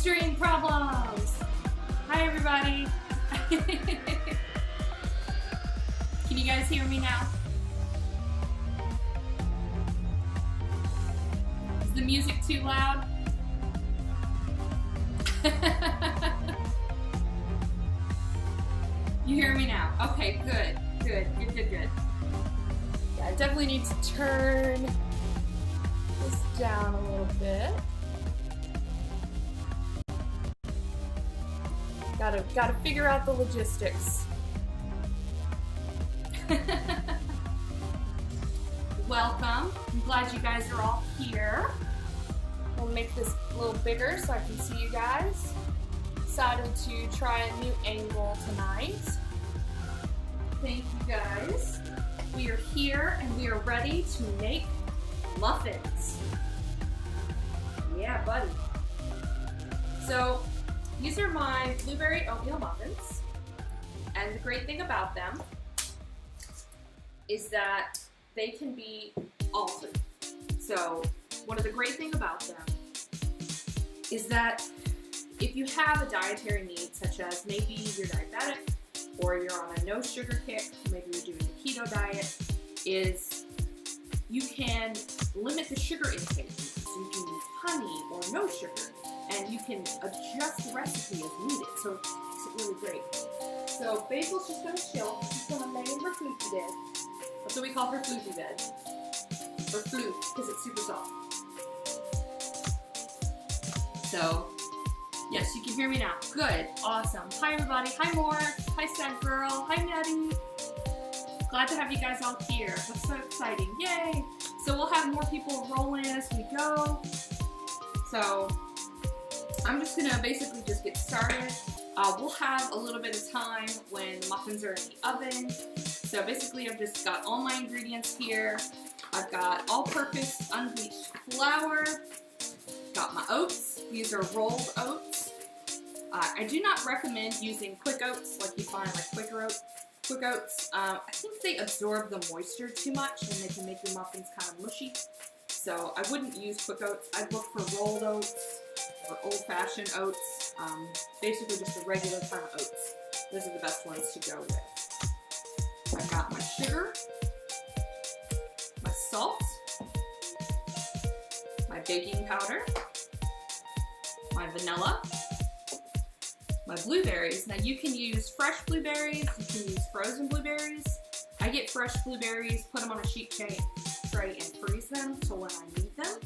String problems. Hi everybody. Can you guys hear me now? Is the music too loud? You hear me now? Okay, good. Yeah, I definitely need to turn this down a little bit. Gotta figure out the logistics. Welcome. I'm glad you guys are all here. We'll make this a little bigger so I can see you guys. Decided to try a new angle tonight. Thank you guys. We are here and we are ready to make muffins. Yeah, buddy. So these are my Blueberry Oatmeal Muffins. And the great thing about them is that they can be altered. So one of the great things about them is that if you have a dietary need, such as maybe you're diabetic or you're on a no sugar kick, maybe you're doing a keto diet, is you can limit the sugar intake. So you can use honey or no sugar, and you can adjust the recipe as needed. So it's really great. So Basil's just gonna chill. She's gonna lay in her floofy bed. That's what we call her floofy bed. Or floof, because it's super soft. So, yes, you can hear me now. Good, awesome. Hi everybody, hi Morris, hi Sad Girl, hi Nettie. Glad to have you guys all here. That's so exciting, yay! So we'll have more people roll in as we go. So, I'm just gonna basically just get started. We'll have a little bit of time when the muffins are in the oven. So basically I've just got all my ingredients here. I've got all-purpose unbleached flour. Got my oats. These are rolled oats. I do not recommend using quick oats like you find like quick oats. I think they absorb the moisture too much and they can make your muffins kind of mushy. So I wouldn't use quick oats. I'd look for rolled oats or old-fashioned oats. Basically just the regular kind of oats. Those are the best ones to go with. I've got my sugar, my salt, my baking powder, my vanilla, my blueberries. Now you can use fresh blueberries, you can use frozen blueberries. I get fresh blueberries, put them on a sheet tray and freeze them so when I need them.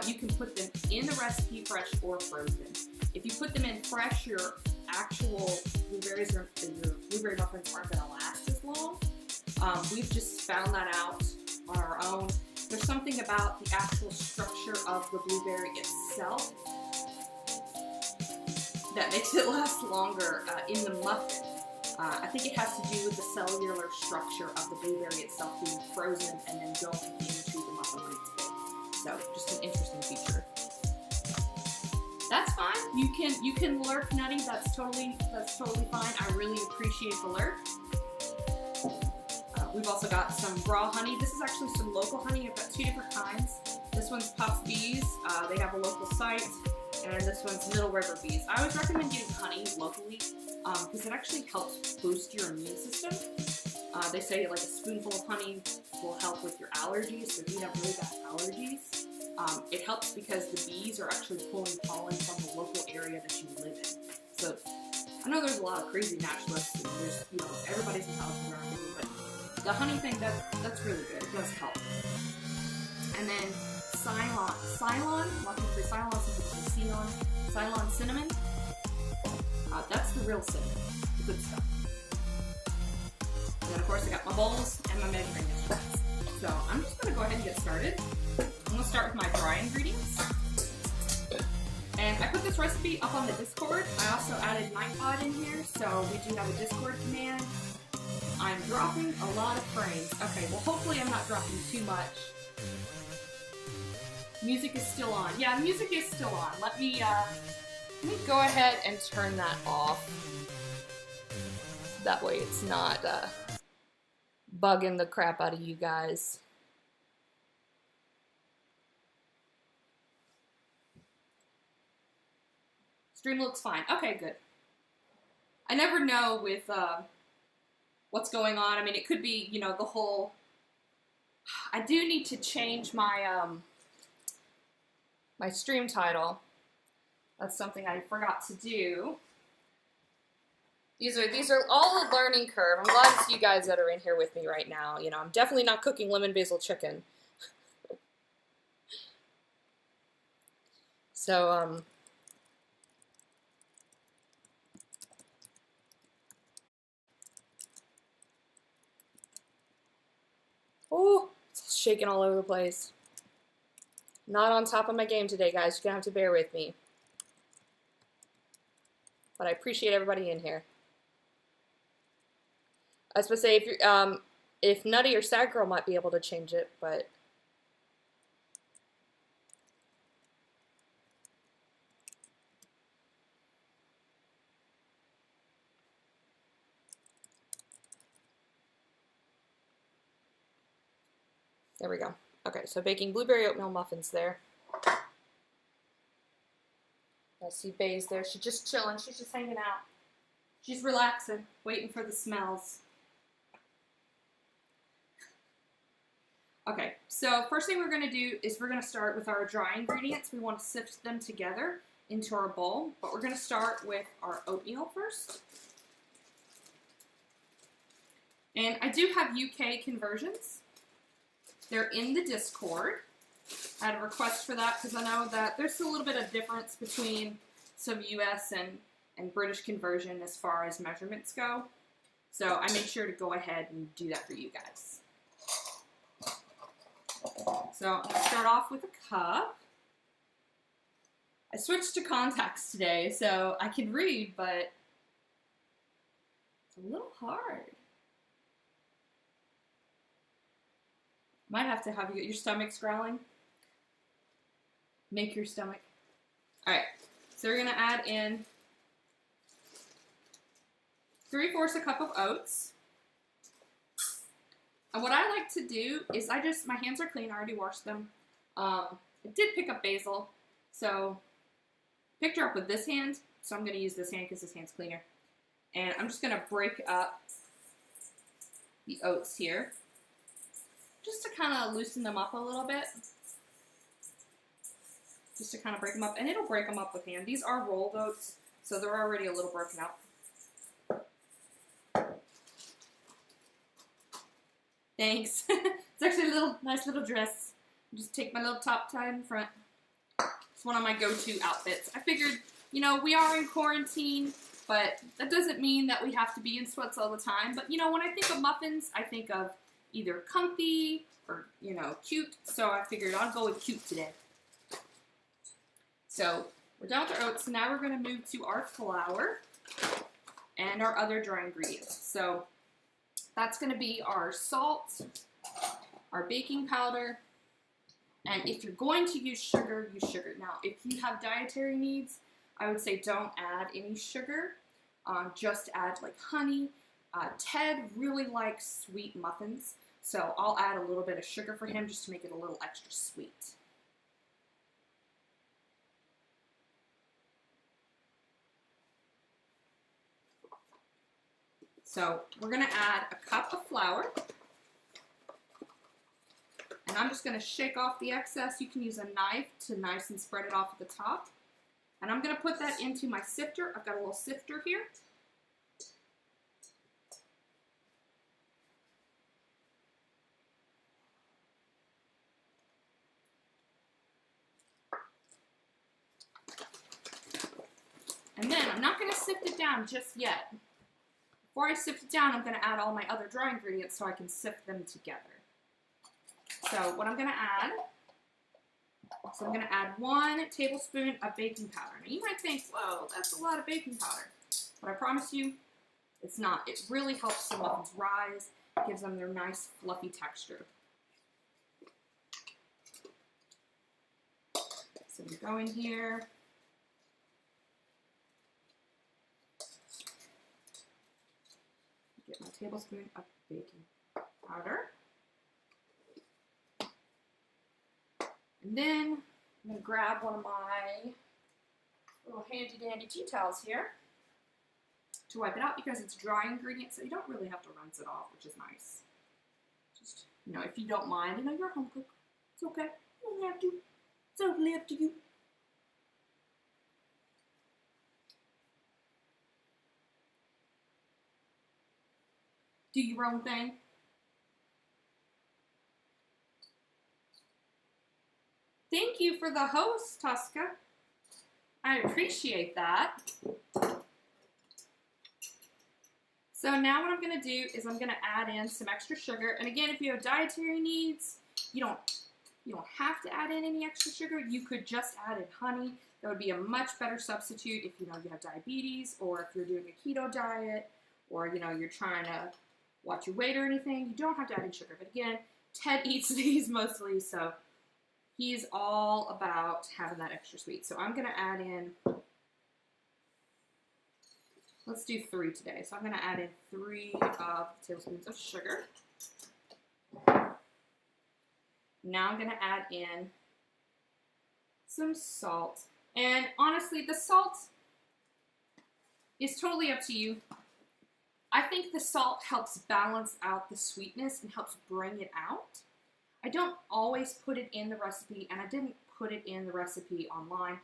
You can put them in the recipe fresh or frozen. If you put them in fresh, your actual blueberries or your blueberry muffins aren't going to last as long. We've just found that out on our own. There's something about the actual structure of the blueberry itself that makes it last longer in the muffin. I think it has to do with the cellular structure of the blueberry itself being frozen and then going into the muffin when it's baked. So just an interesting feature. That's fine. You can lurk, Nutty. That's totally fine. I really appreciate the lurk. We've also got some raw honey. This is actually some local honey. I've got two different kinds. This one's Puffs Bees. They have a local site. And this one's Middle River Bees. I always recommend getting honey locally because it actually helps boost your immune system. They say like a spoonful of honey will help with your allergies. So if you have really bad allergies, it helps because the bees are actually pulling pollen from the local area that you live in. So I know there's a lot of crazy naturalists and there's, you know, everybody's entitled to their own opinion, but the honey thing, that's really good. It does help. And then Ceylon, walking through Ceylon, Ceylon cinnamon. That's the real cinnamon, the good stuff. And then of course I got my bowls and my measuring instruments. So I'm just gonna go ahead and get started. I'm gonna start with my dry ingredients. And I put this recipe up on the Discord. I also added Nightbot in here, so we do have a Discord command. I'm dropping a lot of frames. Okay, well hopefully I'm not dropping too much. Music is still on. Yeah, music is still on. Let me go ahead and turn that off. That way it's not bugging the crap out of you guys. Stream looks fine. Okay, good. I never know with what's going on. I mean, it could be, you know, the whole... I do need to change my my stream title. That's something I forgot to do. These are all a learning curve. I'm glad it's you guys that are in here with me right now. You know, I'm definitely not cooking lemon basil chicken. So, oh, it's shaking all over the place. Not on top of my game today, guys. You're gonna have to bear with me. But I appreciate everybody in here. I was supposed to say, if you're, if Nutty or Sad Girl might be able to change it, but... There we go. Okay, so baking blueberry oatmeal muffins there. I see Bay's there. She's just chilling. She's just hanging out. She's relaxing, waiting for the smells. Okay, so first thing we're going to do is we're going to start with our dry ingredients. We want to sift them together into our bowl, but we're going to start with our oatmeal first. And I do have UK conversions. They're in the Discord. I had a request for that because I know that there's a little bit of difference between some US and British conversion as far as measurements go. So I made sure to go ahead and do that for you guys. So I'm going to start off with a cup. I switched to contacts today so I can read, but it's a little hard. Might have to have your stomach's growling. Make your stomach. Alright, so we're going to add in 3/4 cup of oats. And what I like to do is my hands are clean, I already washed them. I did pick up basil, so picked her up with this hand, so I'm going to use this hand because this hand's cleaner. And I'm just going to break up the oats here, just to kind of loosen them up a little bit. Just to kind of break them up, and it'll break them up with hand. These are rolled oats, so they're already a little broken up. Thanks. It's actually a nice little dress. Just take my little top tie in front. It's one of my go-to outfits. I figured, you know, we are in quarantine, but that doesn't mean that we have to be in sweats all the time. But, you know, when I think of muffins, I think of either comfy or, you know, cute. So I figured I'll go with cute today. So we're done with our oats. Now we're going to move to our flour and our other dry ingredients. So that's going to be our salt, our baking powder, and if you're going to use sugar, use sugar. Now, if you have dietary needs, I would say don't add any sugar. Just add like honey. Ted really likes sweet muffins, so I'll add a little bit of sugar for him just to make it a little extra sweet. So we're going to add a cup of flour, and I'm just going to shake off the excess. You can use a knife to nice and spread it off at the top. And I'm going to put that into my sifter. I've got a little sifter here. And then I'm not going to sift it down just yet. Before I sift it down, I'm going to add all my other dry ingredients so I can sift them together. So what I'm going to add, I'm going to add 1 tablespoon of baking powder. Now you might think, whoa, that's a lot of baking powder. But I promise you, it's not. It really helps the muffins rise, gives them their nice fluffy texture. So we go in here. Get my tablespoon of baking powder. And then I'm going to grab one of my little handy dandy tea towels here to wipe it out because it's dry ingredient, so you don't really have to rinse it off, which is nice. Just, you know, if you don't mind, you know, you're a home cook. It's okay. You don't have to. It's totally up to you. Do your own thing. Thank you for the host, Tosca. I appreciate that. So now what I'm going to do is I'm going to add in some extra sugar. And again, if you have dietary needs, you don't have to add in any extra sugar. You could just add in honey. That would be a much better substitute if you know you have diabetes, or if you're doing a keto diet, or you know you're trying to watch your weight or anything. You don't have to add in sugar. But again, Ted eats these mostly, so he's all about having that extra sweet. So I'm going to add in, let's do 3 today. So I'm going to add in 3 tablespoons of sugar. Now I'm going to add in some salt. And honestly, the salt is totally up to you. I think the salt helps balance out the sweetness and helps bring it out. I don't always put it in the recipe, and I didn't put it in the recipe online.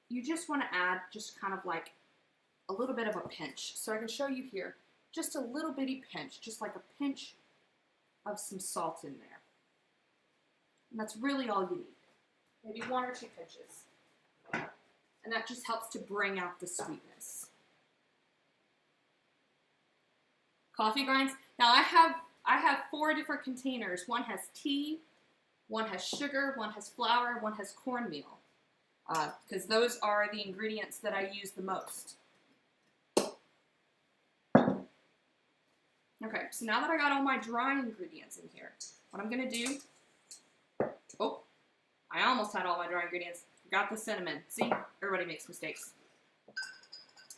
You just want to add just kind of like a little bit of a pinch. So I can show you here, just a little bitty pinch, just like a pinch of some salt in there. And that's really all you need. Maybe 1 or 2 pinches. And that just helps to bring out the sweetness. Coffee grinds. Now I have 4 different containers. One has tea, one has sugar, one has flour, one has cornmeal. Because those are the ingredients that I use the most. Okay, so now that I got all my dry ingredients in here, what I'm going to do, oh, I almost had all my dry ingredients. Forgot the cinnamon. See, everybody makes mistakes.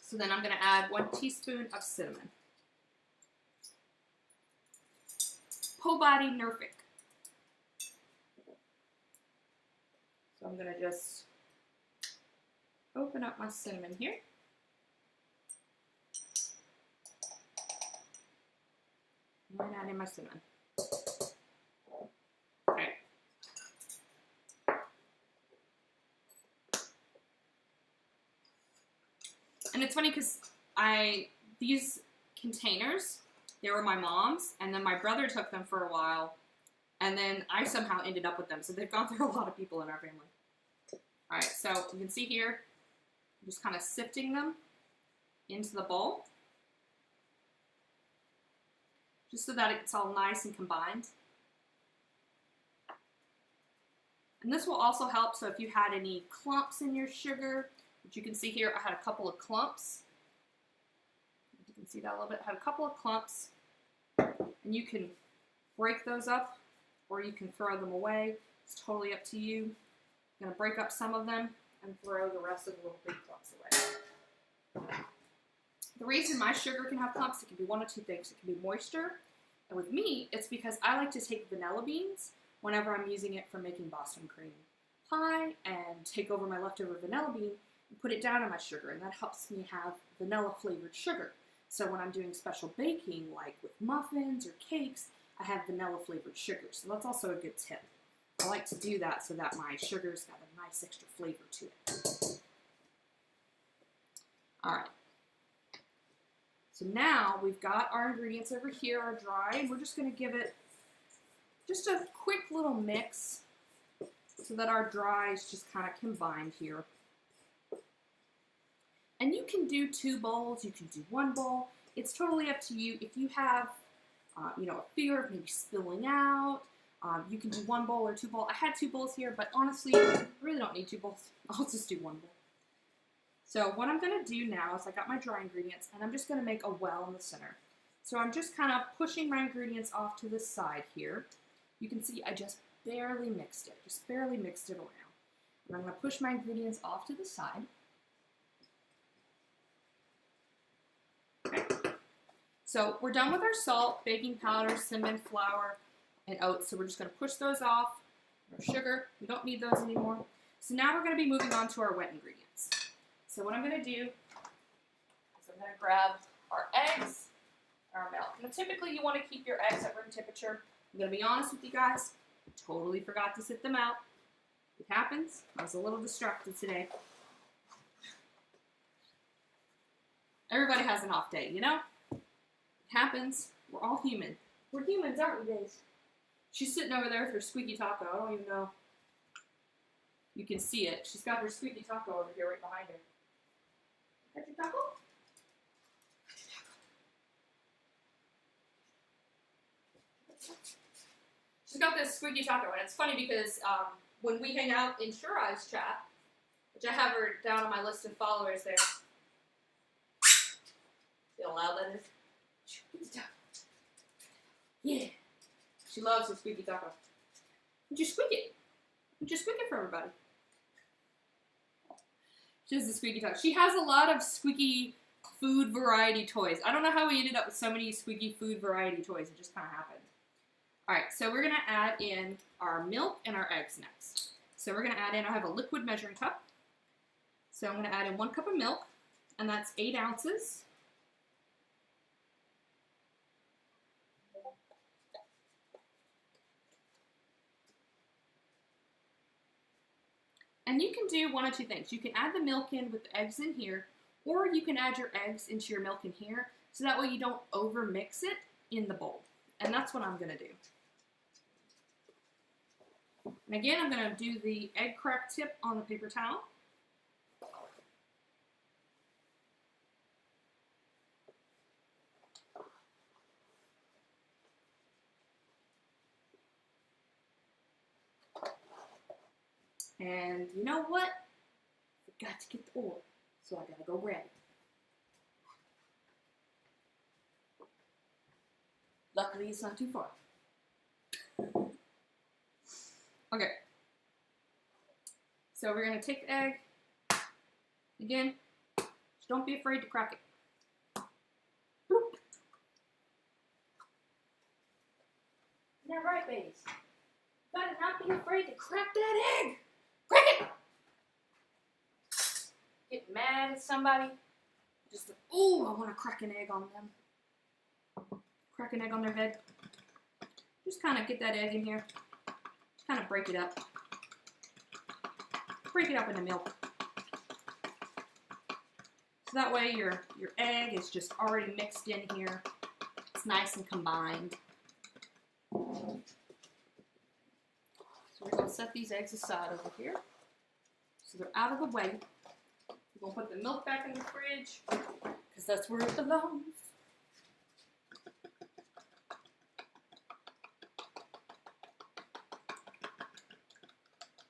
So then I'm going to add 1 teaspoon of cinnamon. Whole-body Nerfic. So I'm going to just open up my cinnamon here. And add in my cinnamon. Okay. And it's funny because these containers, they were my mom's, and then my brother took them for a while, and then I somehow ended up with them. So they've gone through a lot of people in our family. All right, so you can see here, I'm just kind of sifting them into the bowl, just so that it's all nice and combined. And this will also help, so if you had any clumps in your sugar, which you can see here, I had a couple of clumps. You can see that a little bit. I had a couple of clumps, and you can break those up, or you can throw them away. It's totally up to you. I'm going to break up some of them and throw the rest of the little big clumps away. The reason my sugar can have clumps, it can be 1 or 2 things. It can be moisture, and with me, it's because I like to take vanilla beans whenever I'm using it for making Boston cream pie, and take over my leftover vanilla bean and put it down in my sugar, and that helps me have vanilla flavored sugar. So when I'm doing special baking, like with muffins or cakes, I have vanilla flavored sugar. So that's also a good tip. I like to do that so that my sugar's got a nice extra flavor to it. All right. So now we've got our ingredients over here are dry, and we're just going to give it just a quick little mix so that our dry is just kind of combined here. And you can do 2 bowls, you can do 1 bowl. It's totally up to you. If you have, you know, a fear of maybe spilling out, you can do 1 bowl or 2 bowls. I had 2 bowls here, but honestly, I really don't need 2 bowls. I'll just do 1 bowl. So what I'm going to do now is I got my dry ingredients, and I'm just going to make a well in the center. So I'm just kind of pushing my ingredients off to the side here. You can see I just barely mixed it, around. And I'm going to push my ingredients off to the side. Okay. So we're done with our salt, baking powder, cinnamon, flour, and oats. So we're just going to push those off. Our sugar, we don't need those anymore. So now we're going to be moving on to our wet ingredients. so what I'm going to do is I'm going to grab our eggs and our milk. Now, typically, you want to keep your eggs at room temperature. I'm going to be honest with you guys. Totally forgot to sit them out. It happens. I was a little distracted today. Everybody has an off day, you know? It happens. We're all human. We're humans, aren't we, Days? She's sitting over there with her squeaky taco. I don't even know. You can see it. She's got her squeaky taco over here right behind her. Got your taco? She's got this squeaky taco, and it's funny because when we hang out in Sure Eyes chat, which I have her down on my list of followers there. See how loud that is? Squeaky taco. Yeah. She loves her squeaky taco. Would you squeak it? Would you squeak it for everybody? She has the squeaky taco. She has a lot of squeaky food variety toys. I don't know how we ended up with so many squeaky food variety toys. It just kind of happened. Alright, so we're going to add in our milk and our eggs next. So we're going to add in, I have a liquid measuring cup. So I'm going to add in 1 cup of milk, and that's 8 ounces. And you can do one of 2 things. You can add the milk in with the eggs in here, or you can add your eggs into your milk in here, so that way you don't over mix it in the bowl. And that's what I'm going to do. And again, I'm going to do the egg crack tip on the paper towel. And you know what? Forgot to get the oil, so I gotta go grab it. Luckily, it's not too far. Okay. So we're gonna take the egg. Again, just don't be afraid to crack it. Bloop. Isn't that right, babes? You gotta not be afraid to crack that egg. Crack it! Get mad at somebody. Just like, ooh, I want to crack an egg on them. Crack an egg on their head. Just kind of get that egg in here. Just kind of break it up. Break it up in the milk. So that way your egg is just already mixed in here. It's nice and combined. So we're going to set these eggs aside over here. So they're out of the way. We're going to put the milk back in the fridge because that's where it belongs.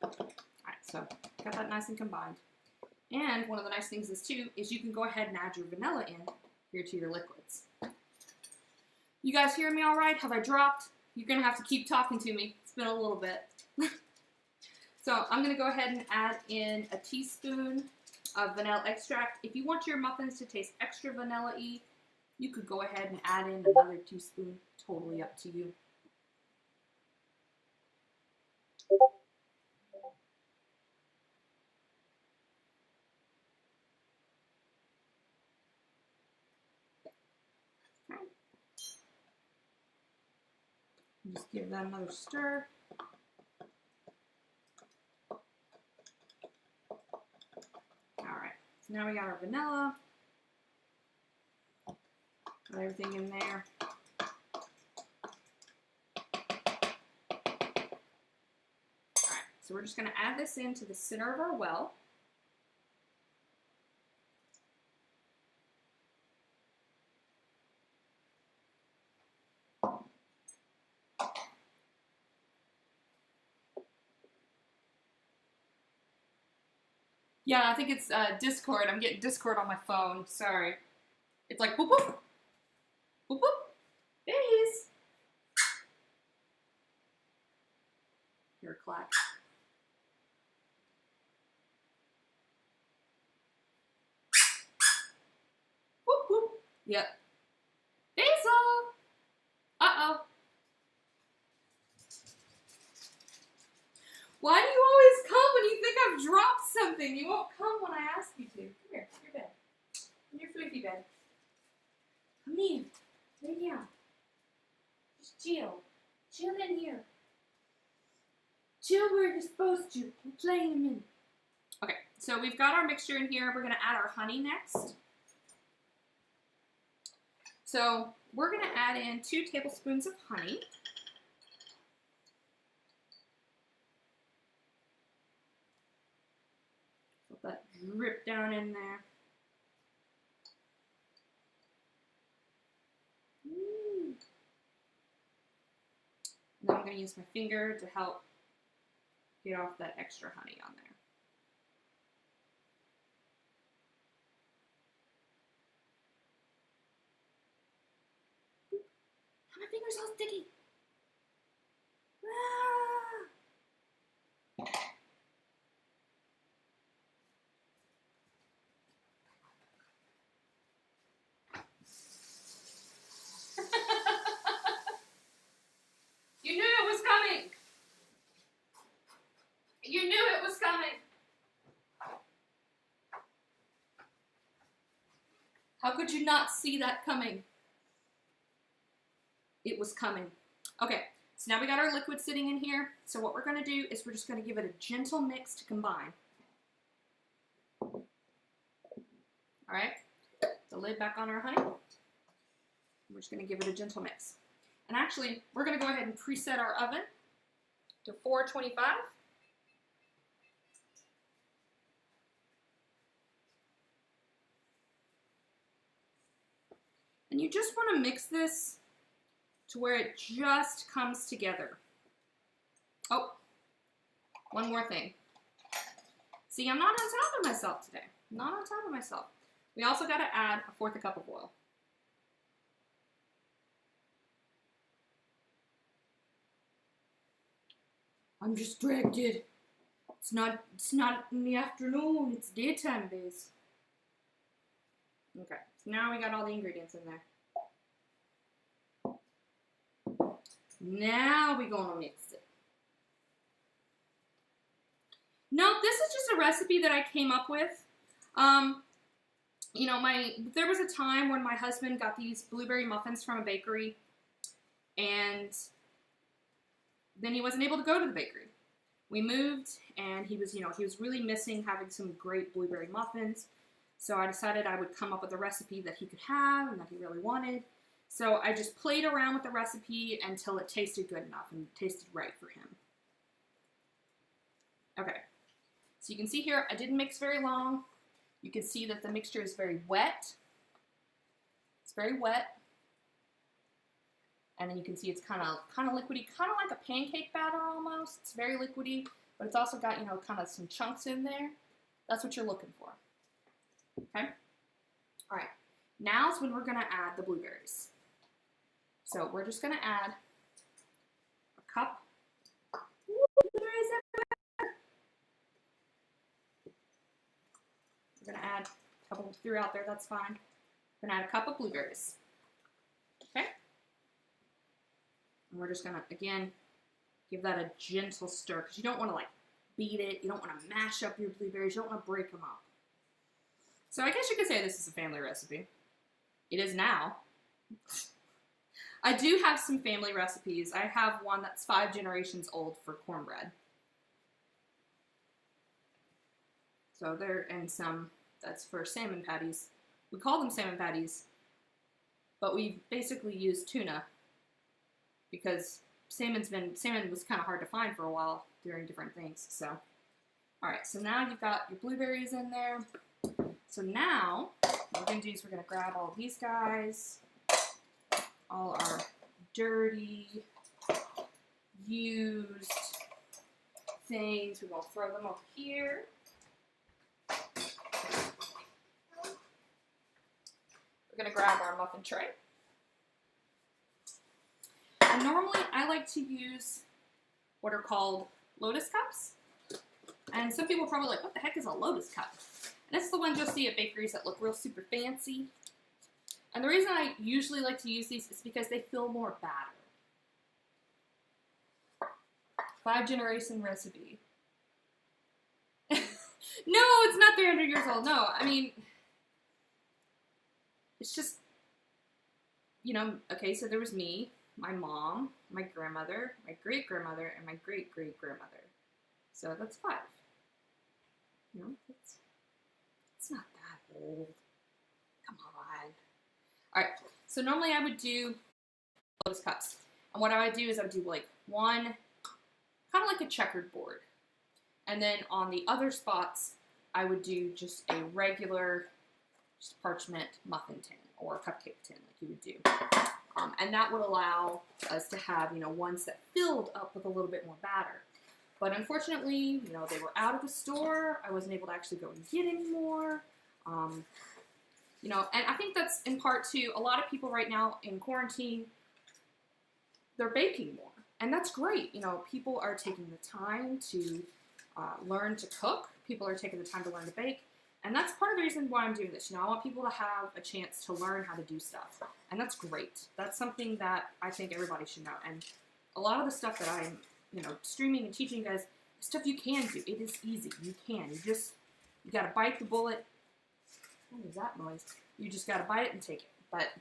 Alright, so got that nice and combined. And one of the nice things is too, is you can go ahead and add your vanilla in here to your liquids. You guys hear me all right? Have I dropped? You're going to have to keep talking to me. It's been a little bit. So I'm going to go ahead and add in a teaspoon of vanilla extract. If you want your muffins to taste extra vanilla-y, you could go ahead and add in another teaspoon. Totally up to you. Okay. Just give that another stir. So now we got our vanilla. Got everything in there. Alright, so we're just going to add this into the center of our well. Yeah, I think it's Discord. I'm getting Discord on my phone. Sorry. It's like whoop whoop. Whoop whoop. There he is. Here, clack. Whoop whoop. Yep. Basil. Uh-oh. Why do you always come when you think I've dropped something? You won't come when I ask you to. Come here. comfy bed. Come here. Lay down. Just chill. Chill in here. Chill where you're supposed to. We'll play in a minute. Okay, so we've got our mixture in here. We're going to add our honey next. So we're going to add in 2 tablespoons of honey. Let that drip down in there. And then I'm going to use my finger to help get off that extra honey on there. My finger's all sticky. Ah! You knew it was coming. You knew it was coming. How could you not see that coming? It was coming. Okay, so now we got our liquid sitting in here. So what we're going to do is we're just going to give it a gentle mix to combine. All right, the lid back on our honey. We're just going to give it a gentle mix. And actually, we're going to go ahead and preset our oven to 425. And you just want to mix this to where it just comes together. Oh, one more thing. See, I'm not on top of myself today. I'm not on top of myself. We also got to add 1/4 cup of oil. I'm distracted. It's not in the afternoon, it's daytime, days. Okay, so now we got all the ingredients in there. Now we're gonna mix it. Now, this is just a recipe that I came up with. You know, there was a time when my husband got these blueberry muffins from a bakery, and then he wasn't able to go to the bakery. We moved, and he was really missing having some great blueberry muffins. So I decided I would come up with a recipe that he could have and that he really wanted. So I just played around with the recipe until it tasted good enough and tasted right for him. Okay, so you can see here, I didn't mix very long. You can see that the mixture is very wet. It's very wet. And then you can see it's kind of liquidy, kind of like a pancake batter almost. It's very liquidy, but it's also got, kind of some chunks in there. That's what you're looking for. Okay? All right. Now's when we're going to add the blueberries. So we're just going to add a cup. Blueberries everywhere. We're going to add a couple throughout there. That's fine. We're going to add a cup of blueberries. Okay? And we're just going to, again, give that a gentle stir because you don't want to, beat it. You don't want to mash up your blueberries. You don't want to break them up. So I guess you could say this is a family recipe. It is now. I do have some family recipes. I have one that's 5 generations old for cornbread. So and some that's for salmon patties. We call them salmon patties, but we basically use tuna because salmon was kind of hard to find for a while during different things. So, all right. So now you've got your blueberries in there. So now, what we're going to do is we're going to grab all these guys, all our dirty, used things. We're going to throw them over here. We're going to grab our muffin tray. And normally, I like to use what are called lotus cups. And some people are probably like, what the heck is a lotus cup? And it's the ones you'll see at bakeries that look real super fancy. And the reason I usually like to use these is because they fill more batter. 5 generation recipe. No, it's not 300 years old. No, I mean, it's just, you know, okay, so there was me, my mom, my grandmother, my great-grandmother, and my great-great-grandmother. So that's 5. You know, it's not that old. Come on. All right, so normally I would do lotus cups. And what I would do is I would do like one, kind of like a checkered board. And then on the other spots, I would do just a regular just parchment muffin tin or cupcake tin like you would do. And that would allow us to have, you know, ones that filled up with a little bit more batter. But unfortunately, you know, they were out of the store. I wasn't able to actually go and get any more. You know, and I think that's in part to a lot of people right now in quarantine, they're baking more. And that's great. You know, people are taking the time to learn to cook. People are taking the time to learn to bake. And that's part of the reason why I'm doing this. You know, I want people to have a chance to learn how to do stuff. And that's great. That's something that I think everybody should know. And a lot of the stuff that I'm, you know, streaming and teaching you guys, stuff you can do. It is easy. You can. You got to bite the bullet. What is that noise? You just got to bite it and take it. But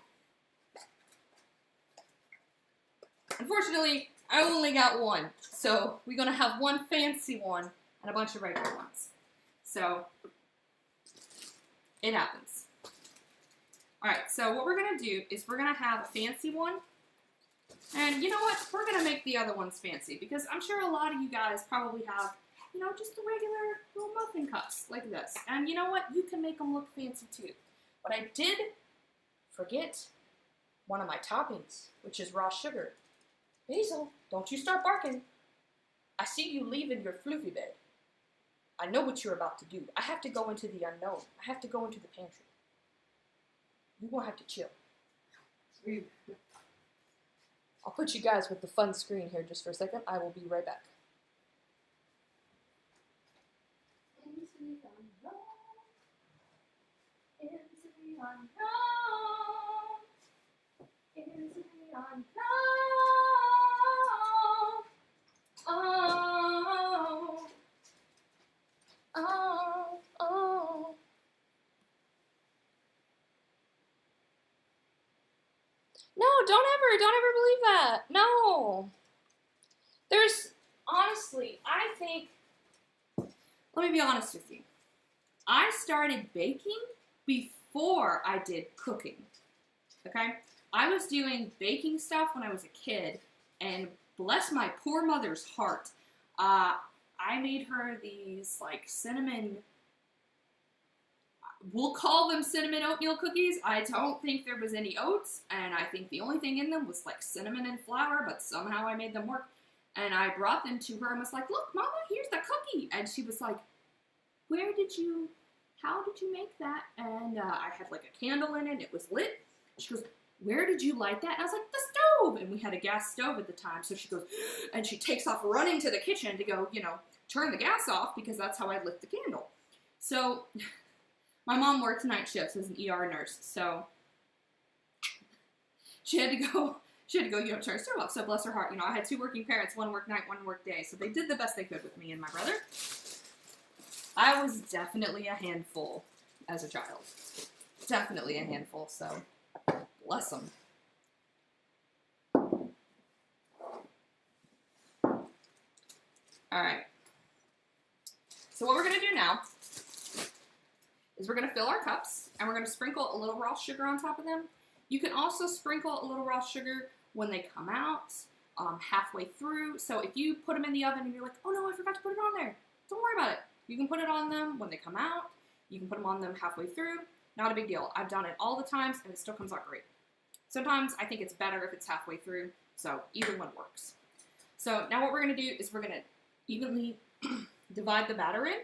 unfortunately, I only got one. So we're going to have one fancy one and a bunch of regular ones. So it happens. All right, so what we're going to do is we're going to have a fancy one. And you know what? We're going to make the other ones fancy because I'm sure a lot of you guys probably have, you know, just the regular little muffin cups like this. And you know what? You can make them look fancy too. But I did forget one of my toppings, which is raw sugar. Basil, don't you start barking. I see you leaving your floofy bed. I know what you're about to do. I have to go into the unknown. I have to go into the pantry. You won't have to chill. I'll put you guys with the fun screen here just for a second. I will be right back. Into the unknown. Into the unknown. Into the unknown. Oh. Oh. Oh. No, don't ever believe that. No. There's, honestly, I think, let me be honest with you. I started baking before I did cooking, okay? I was doing baking stuff when I was a kid, and bless my poor mother's heart, I made her these, like, cinnamon, we'll call them cinnamon oatmeal cookies. I don't think there was any oats, and I think the only thing in them was like cinnamon and flour, but somehow I made them work. And I brought them to her and was like, look, Mama, here's the cookie. And she was like, how did you make that? And I had like a candle in it, and it was lit. She goes, where did you light that? And I was like, the stove. And we had a gas stove at the time. So she goes, and she takes off running to the kitchen to go, you know, turn the gas off because that's how I lit the candle. So my mom worked night shifts as an ER nurse, so she had to go, you know, turn her stove off. So bless her heart, you know, I had 2 working parents, one worked night, one worked day, so they did the best they could with me and my brother. I was definitely a handful as a child. Definitely a handful, so bless them. All right. So what we're going to do now is we're going to fill our cups, and we're going to sprinkle a little raw sugar on top of them. You can also sprinkle a little raw sugar when they come out, halfway through. So if you put them in the oven and you're like, oh no, I forgot to put it on there, don't worry about it. You can put it on them when they come out. You can put them on them halfway through. Not a big deal. I've done it all the times, and it still comes out great. Sometimes I think it's better if it's halfway through, so either one works. So now what we're going to do is we're going to evenly divide the batter in.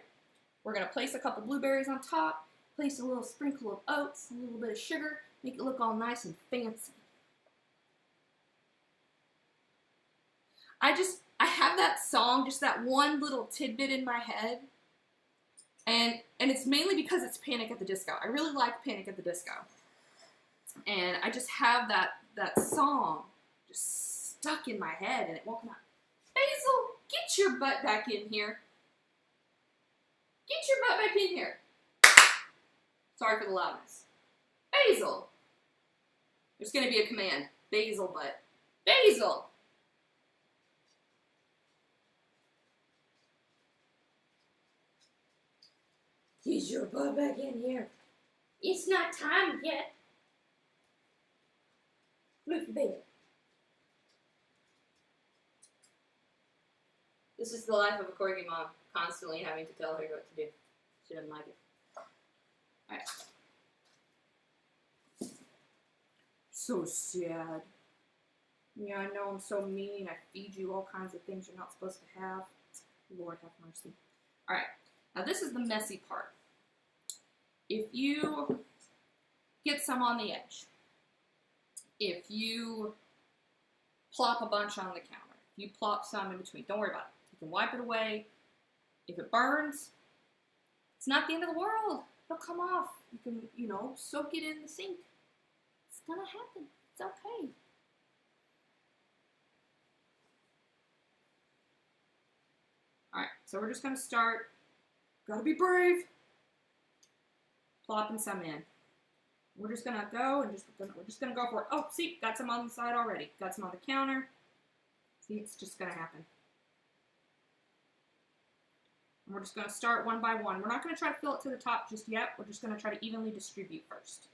We're going to place a couple blueberries on top, place a little sprinkle of oats, a little bit of sugar, make it look all nice and fancy. I have that song, just that one little tidbit in my head, and it's mainly because it's Panic at the Disco. I really like Panic at the Disco. And I just have that song just stuck in my head, and it won't come out. Basil, get your butt back in here. Get your butt back in here. Sorry for the loudness. Basil, There's going to be a command. Basil butt. Basil! Get your butt back in here. It's not time yet. Fluffy baby. This is the life of a corgi mom, constantly having to tell her what to do. She doesn't like it. Alright. So sad. Yeah, I know I'm so mean. I feed you all kinds of things you're not supposed to have. Lord have mercy. Alright. Now this is the messy part. If you get some on the edge, if you plop a bunch on the counter, if you plop some in between, don't worry about it. You can wipe it away. If it burns, it's not the end of the world. It'll come off. You can, you know, soak it in the sink. It's gonna happen. It's okay. Alright, so we're just gonna start. Gotta be brave. Plopping some in. We're just gonna go and we're just gonna go for it. Oh, see, got some on the side already. Got some on the counter. See, it's just gonna happen. And we're just gonna start one by one. We're not gonna try to fill it to the top just yet. We're just gonna try to evenly distribute first.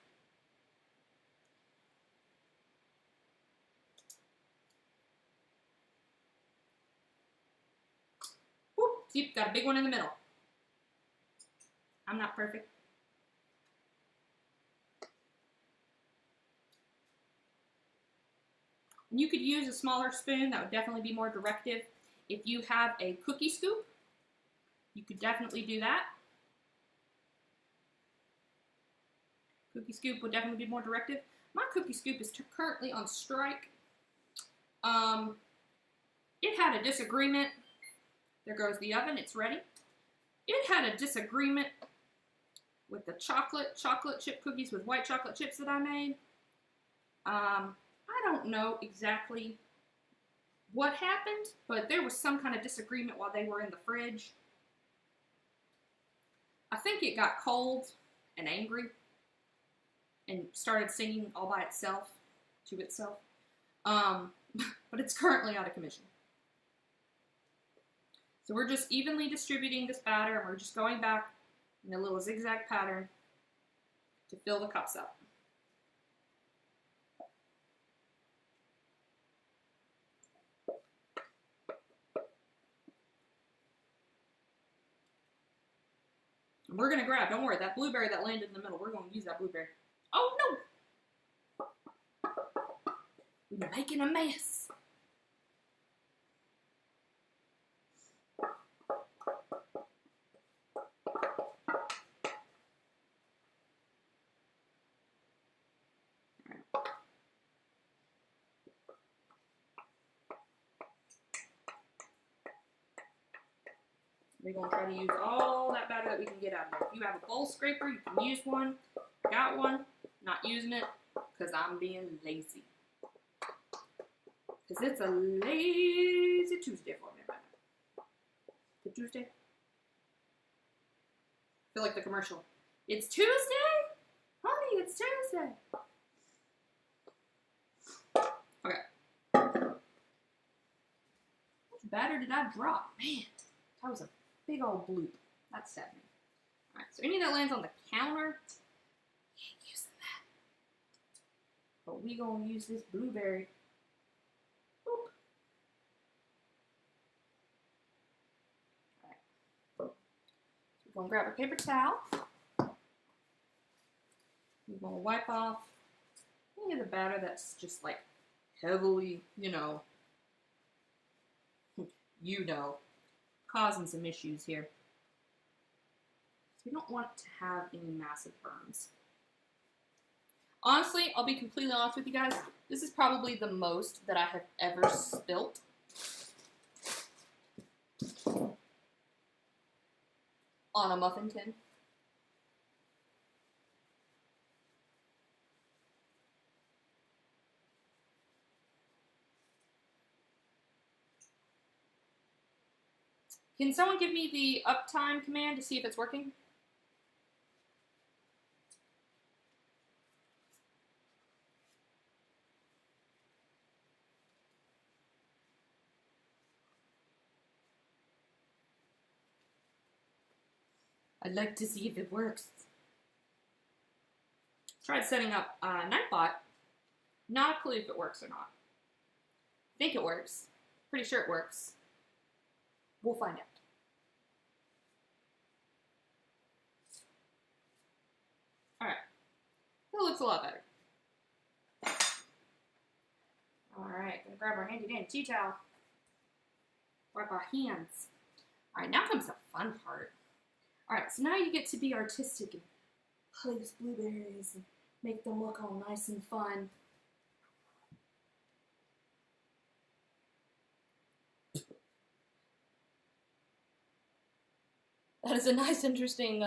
Whoop, see, got a big one in the middle. I'm not perfect. And you could use a smaller spoon. That would definitely be more directive. If you have a cookie scoop, you could definitely do that. Cookie scoop would definitely be more directive. My cookie scoop is currently on strike. It had a disagreement. There goes the oven. It's ready. It had a disagreement with the chocolate chip cookies with white chocolate chips that I made. I don't know exactly what happened, but there was some kind of disagreement while they were in the fridge. I think it got cold and angry and started singing all by itself, to itself. But it's currently out of commission. So we're just evenly distributing this batter, and we're just going back in a little zigzag pattern to fill the cups up. And we're going to grab, don't worry, that blueberry that landed in the middle, we're going to use that blueberry. Oh no! We're making a mess. We're going to try to use all that batter that we can get out of there. If you have a bowl scraper, you can use one. Got one. Not using it because I'm being lazy. Because it's a lazy Tuesday for me right now. The Tuesday? I feel like the commercial. It's Tuesday? Honey, it's Tuesday. Okay. How much batter did I drop? Man, that was a big old bloop. That's sad me. Alright, so any that lands on the counter, can't use that. But we gonna use this blueberry. Boop. Alright. So we're gonna grab a paper towel. We're gonna wipe off any of the batter that's just like heavily, causing some issues here. So we don't want to have any massive burns. Honestly, I'll be completely honest with you guys. This is probably the most that I have ever spilt. On a muffin tin. Can someone give me the uptime command to see if it's working? I'd like to see if it works. Tried setting up Nightbot. Not a clue if it works or not. Think it works. Pretty sure it works. We'll find out. Alright. That looks a lot better. Alright, gonna grab our handy dandy tea towel. Wipe our hands. Alright, now comes the fun part. Alright, so now you get to be artistic and place blueberries and make them look all nice and fun. That is a nice, interesting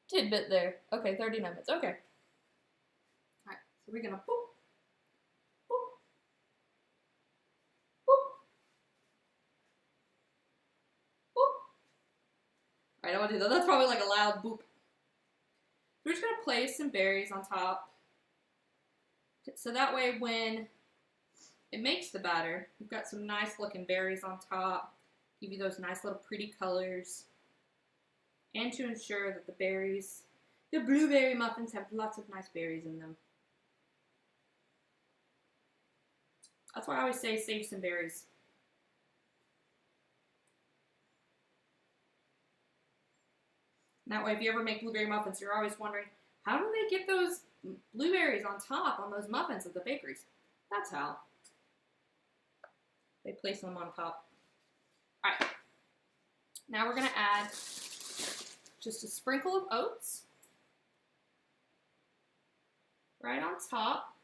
tidbit there. Okay, 39 minutes. Okay. Alright, so we're gonna boop, boop, boop, boop. Alright, I don't want to do that. That's probably like a loud boop. We're just gonna place some berries on top. So that way when it makes the batter, we've got some nice looking berries on top. Give you those nice little pretty colors. And to ensure that the berries, the blueberry muffins have lots of nice berries in them. That's why I always say save some berries. And that way if you ever make blueberry muffins, you're always wondering, how do they get those blueberries on top on those muffins at the bakeries? That's how. They place them on top. Alright, now we're going to add just a sprinkle of oats right on top.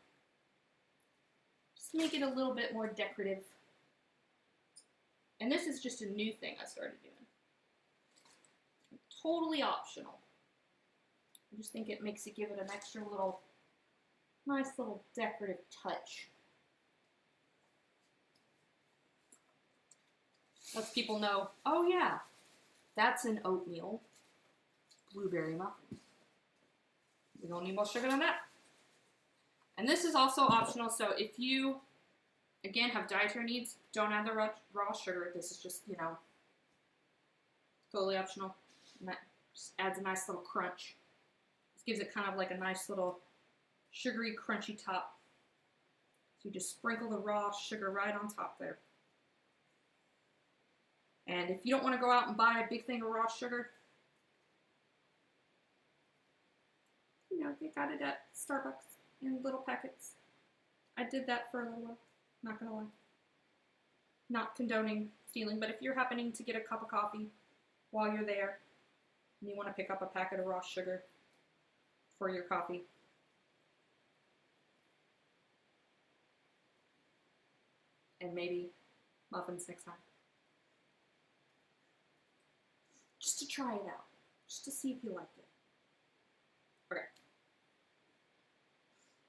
Just make it a little bit more decorative. And this is just a new thing I started doing. Totally optional. I just think it makes it give it an extra little, nice little decorative touch. Lets people know, oh yeah, that's an oatmeal blueberry muffin. We don't need more sugar than that. And this is also optional, so if you, again, have dietary needs, don't add the raw sugar. This is just, you know, totally optional. And that just adds a nice little crunch. This gives it kind of like a nice little sugary, crunchy top. So you just sprinkle the raw sugar right on top there. And if you don't want to go out and buy a big thing of raw sugar, you know, they got it at Starbucks in little packets. I did that for a little while, not gonna lie. Not condoning stealing, but if you're happening to get a cup of coffee while you're there, and you want to pick up a packet of raw sugar for your coffee, and maybe muffins next time. Just to try it out. Just to see if you like it. Okay.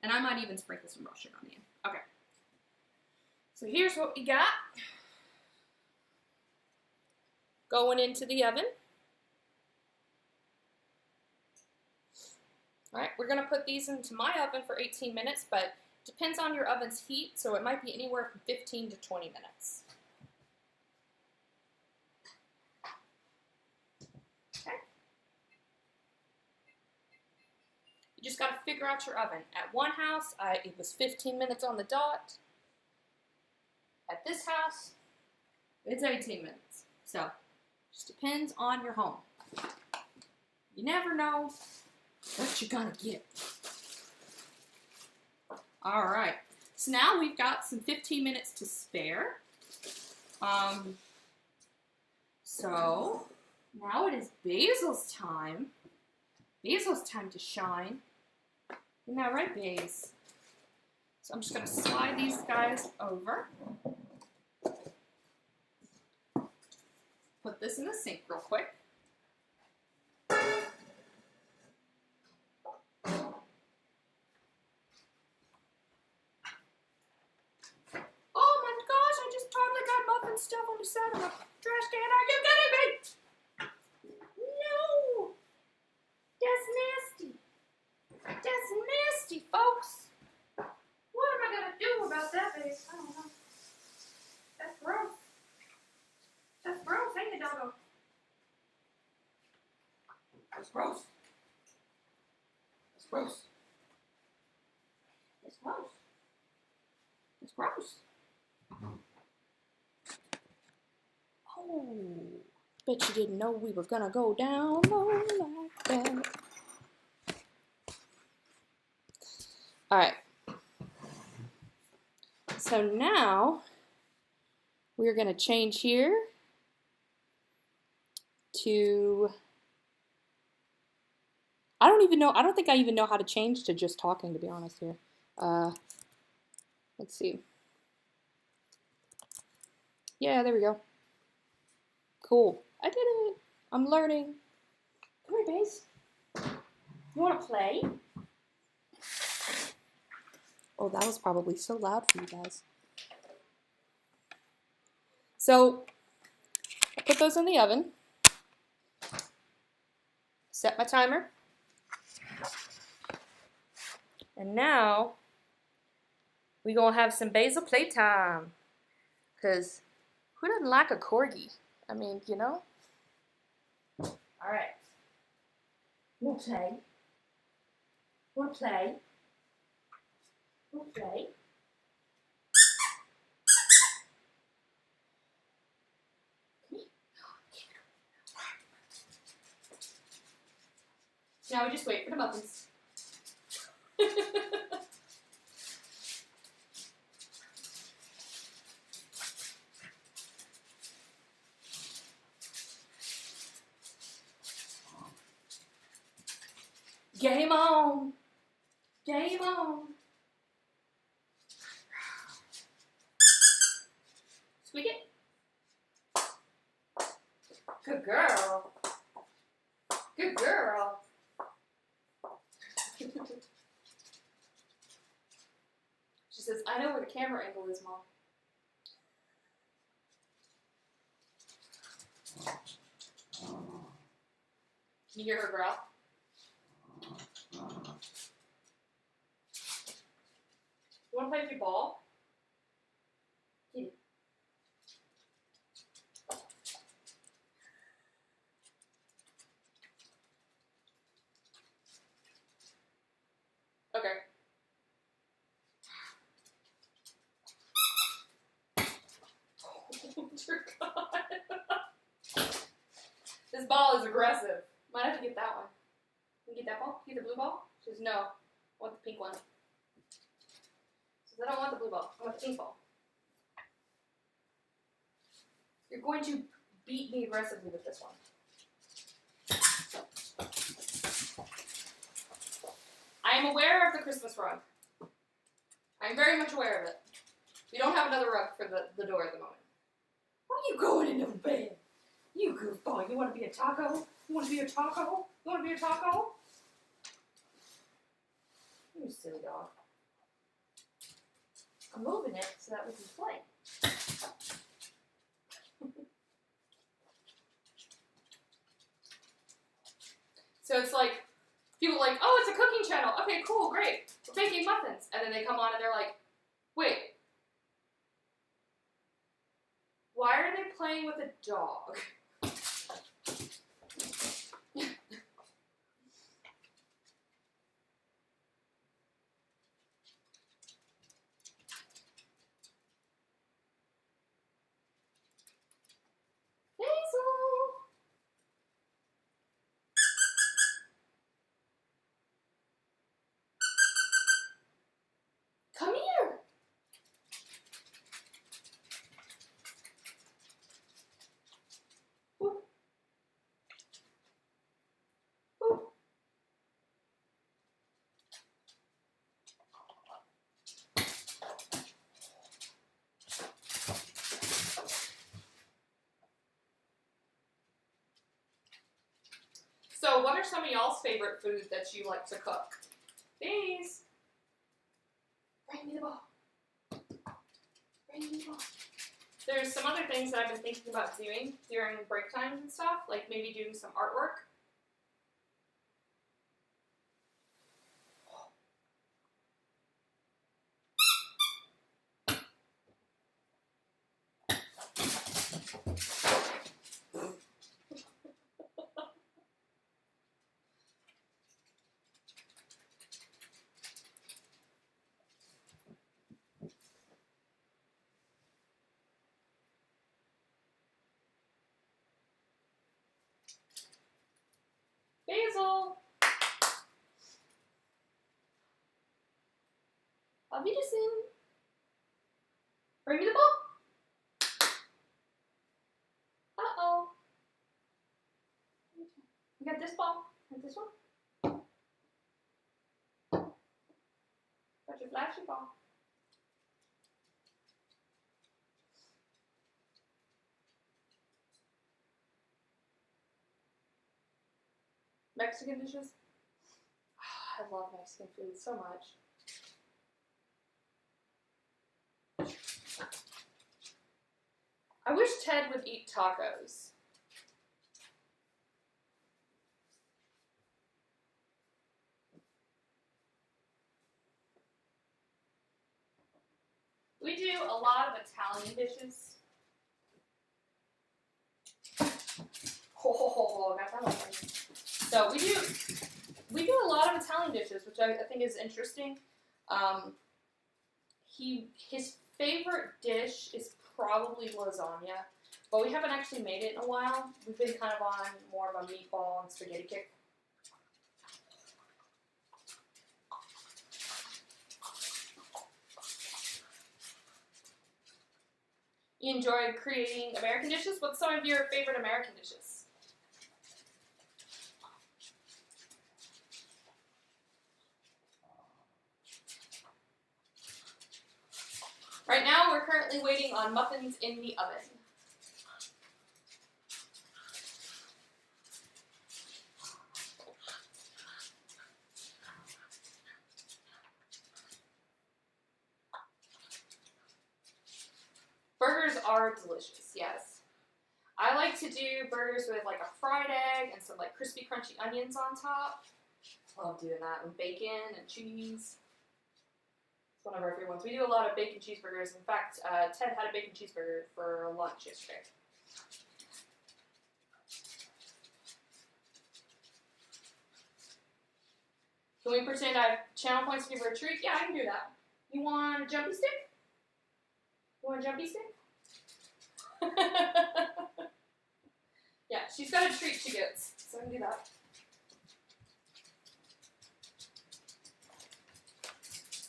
And I might even sprinkle some raw sugar on the end. Okay. So here's what we got. Going into the oven. Alright, we're going to put these into my oven for 18 minutes, but depends on your oven's heat, so it might be anywhere from 15 to 20 minutes. You just got to figure out your oven. At one house, it was 15 minutes on the dot. At this house, it's 18 minutes. So, just depends on your home. You never know what you're gonna get. Alright, so now we've got some 15 minutes to spare. So, now it is Basil's time. Basil's time to shine. Isn't that right, Baze? So I'm just going to slide these guys over. Put this in the sink real quick. Oh my gosh, I just totally got muffin stuff on the side of the trash can. Are you kidding me? No! That's nasty. That's nasty, folks. What am I going to do about that, babe? I don't know. That's gross. That's gross, ain't it, doggo? That's gross. That's gross. It's gross. It's gross. Oh, bet you didn't know we were gonna go down low like that. All right. So now we're gonna change here to, I don't think I even know how to change to just talking, to be honest here. Let's see. Yeah, there we go. Cool. I did it. I'm learning. Come here, Baze. You want to play? Oh, that was probably so loud for you guys. So, I put those in the oven. Set my timer. And now, we're going to have some basil playtime. Because who doesn't like a corgi? I mean, you know? Alright. Want to play? Want to play? Want to play? Now we just wait for the muffins. Game on! Game on! Squeak it. Good girl. Good girl. She says, I know where the camera angle is, Mom. Can you hear her growl? You want to play with your ball? Kitty. Okay. Oh, dear God. This ball is aggressive. Might have to get that one. Can you get that ball? Get the blue ball? She says, no. I want the pink one. She says, I don't want the blue ball. I want the pink ball. You're going to beat me aggressively with this one. I am aware of the Christmas rug. I'm very much aware of it. We don't have another rug for the door at the moment. Why are you going into the bed? You goofball. You want to be a taco? You want to be a taco? You want to be a taco? You silly dog. I'm moving it so that we can play. So it's like, people are like, oh, it's a cooking channel. Okay, cool, great. We're baking muffins. And then they come on and they're like, wait. Why are they playing with a dog? Come here. Boop. Boop. So what are some of y'all's favorite foods that you like to cook? These. Bring me the ball. Bring me the ball. There's some other things that I've been thinking about doing during break times and stuff, like maybe doing some artwork. Auf Wiedersehen. Bring me the ball. Uh-oh. We got this ball and this one. Got your flashy ball. Mexican dishes. I love Mexican food so much. I wish Ted would eat tacos. We do a lot of Italian dishes. Oh, got that one. So we do a lot of Italian dishes, which I think is interesting. His favorite dish is probably lasagna, but we haven't actually made it in a while. We've been kind of on more of a meatball and spaghetti kick. You enjoy creating American dishes? What's some of your favorite American dishes? Right now, we're currently waiting on muffins in the oven. Burgers are delicious, yes. I like to do burgers with like a fried egg and some like crispy, crunchy onions on top. Love doing that with bacon and cheese. It's one of our favorite ones. We do a lot of bacon cheeseburgers. In fact, Ted had a bacon cheeseburger for lunch yesterday. Can we pretend I have channel points to give her a treat? Yeah, I can do that. You want a jumpy stick? You want a jumpy stick? Yeah, she's got a treat she gets, so I can do that.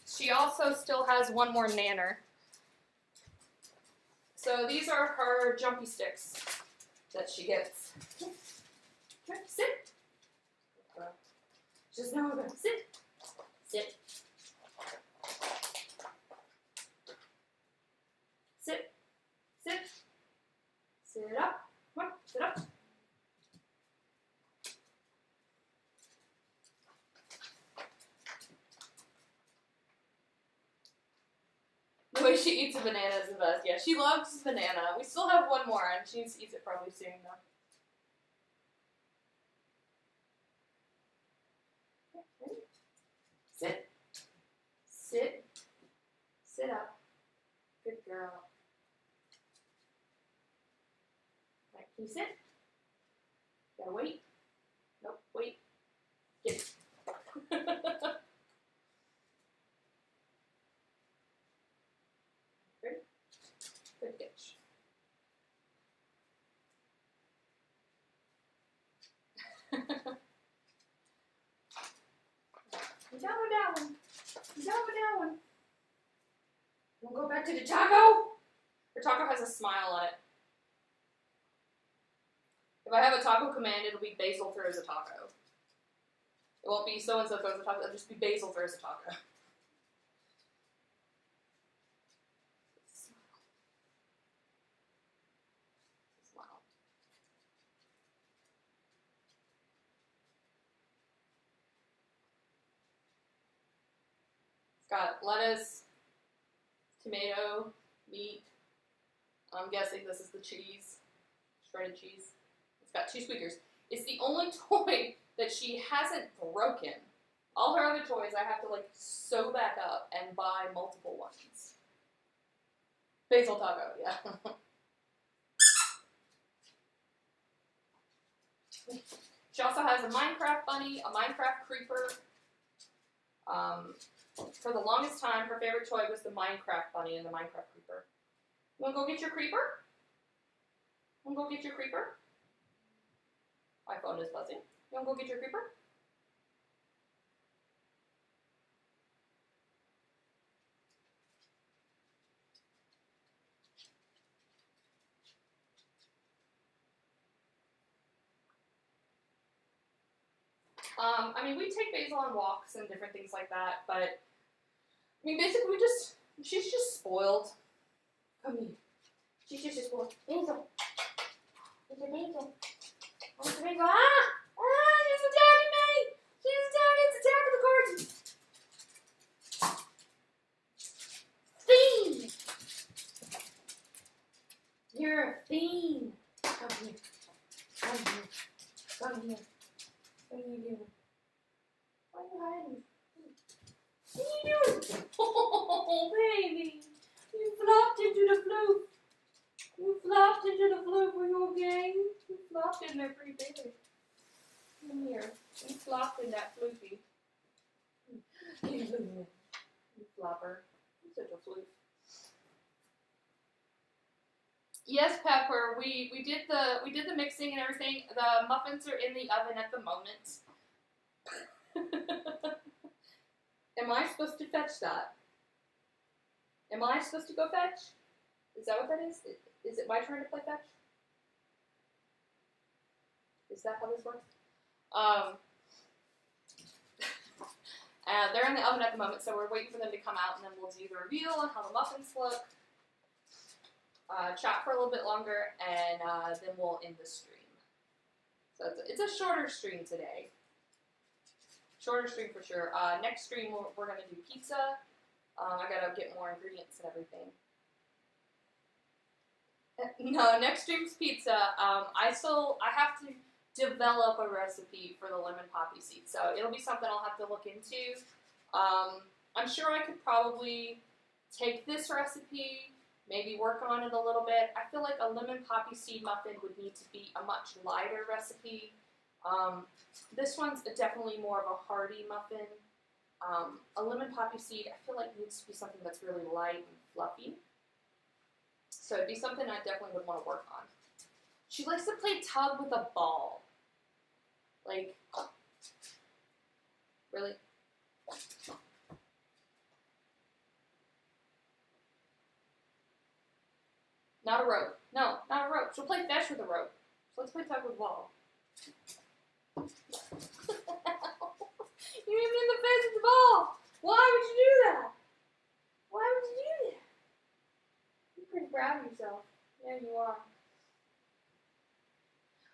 She also still has one more nanner. So these are her jumpy sticks that she gets. Come here, sit. Just now we're going to sit. Sit. Sit. Sit. Sit up. Come on, sit up. The way she eats a banana is the best. Yeah, she loves banana. We still have one more, and she needs to eat it probably soon, though. Okay, ready? Sit. Sit. Sit up. Good girl. Right, can you sit? Gotta wait. Nope, wait. Get it. Ready? Good catch. Down. We'll go back to the taco. The taco has a smile on it. If I have a taco command, it'll be Basil throws a taco. It won't be so-and-so throws a taco, it'll just be Basil throws a taco. Smile. It's got lettuce, tomato, meat. I'm guessing this is the cheese, shredded cheese. It's got 2 squeakers. It's the only toy that she hasn't broken. All her other toys I have to like sew back up and buy multiple ones. Basil taco, yeah. She also has a Minecraft bunny, a Minecraft creeper. For the longest time, her favorite toy was the Minecraft bunny and the Minecraft creeper. You wanna go get your creeper? Wanna go get your creeper? My phone is buzzing. You wanna go get your creeper? I mean, we take Basil on walks and different things like that, but I mean, basically, she's just spoiled. Come here. She's just spoiled. Basil. Basil. Basil. Basil. Ah! Ah! She's attacking me! She's attacking! It's attacking the corgi! Fiend! You're a fiend! Come here. Come here. Come here. What are you doing? Why are you hiding? What are you doing? Oh, baby. You flopped into the floof. You flopped into the floof. Are you okay? You flopped in there pretty big. Come here. You flopped in that floofy. You flopper. You're such a floof. Yes, Pepper. We did the mixing and everything. The muffins are in the oven at the moment. Am I supposed to fetch that? Am I supposed to go fetch? Is that what that is? Is it my turn to play fetch? Is that how this works? They're in the oven at the moment, so we're waiting for them to come out, and then we'll do the reveal on how the muffins look. Chat for a little bit longer, and then we'll end the stream. So it's a shorter stream today. Shorter stream for sure. Next stream we're going to do pizza. I gotta get more ingredients and everything. No, next stream's pizza. I have to develop a recipe for the lemon poppy seed, so it'll be something I'll have to look into. I'm sure I could probably take this recipe, maybe work on it a little bit. I feel like a lemon poppy seed muffin would need to be a much lighter recipe. This one's definitely more of a hearty muffin. A lemon poppy seed, I feel like needs to be something that's really light and fluffy. So it'd be something I definitely would want to work on. She likes to play tug with a ball. Like, really? Not a rope. No, not a rope. She'll play fetch with a rope. So let's play tug with a ball. You hit me in the face with the ball. Why would you do that? Why would you do that? You're pretty proud of yourself. Yeah, you are.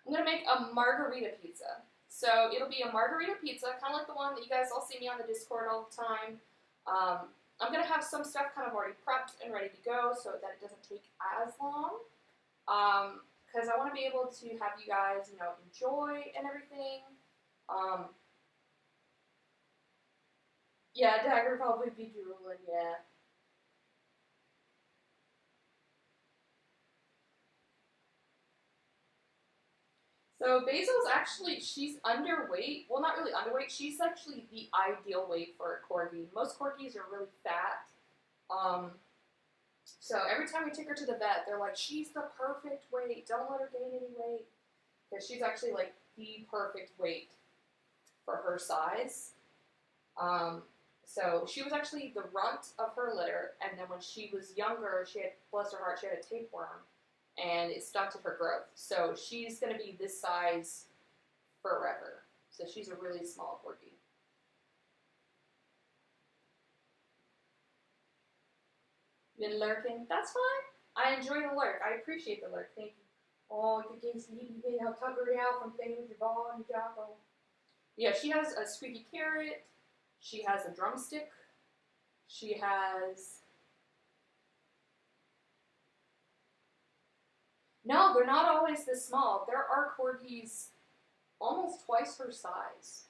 I'm going to make a margarita pizza. So it'll be a margarita pizza, kind of like the one that you guys all see me on the Discord all the time. I'm going to have some stuff kind of already prepped and ready to go so that it doesn't take as long. Because I want to be able to have you guys, you know, enjoy and everything. Yeah, Dagger probably be drooling, yeah. So Basil's actually, she's underweight. Well, not really underweight. She's actually the ideal weight for a corgi. Most corgis are really fat. So every time we take her to the vet, they're like, she's the perfect weight. Don't let her gain any weight. Because she's actually like the perfect weight for her size. So she was actually the runt of her litter, and then when she was younger, she had, bless her heart, she had a tapeworm, and it stunted her growth. So she's going to be this size forever. So she's a really small corgi. Been lurking? That's fine. I enjoy the lurk. I appreciate the lurk. Thank you. Oh, you can see me how tuckered out from playing with your ball and Jocko. Yeah, she has a squeaky carrot. She has a drumstick. She has... No, they're not always this small. There are corgis almost twice her size.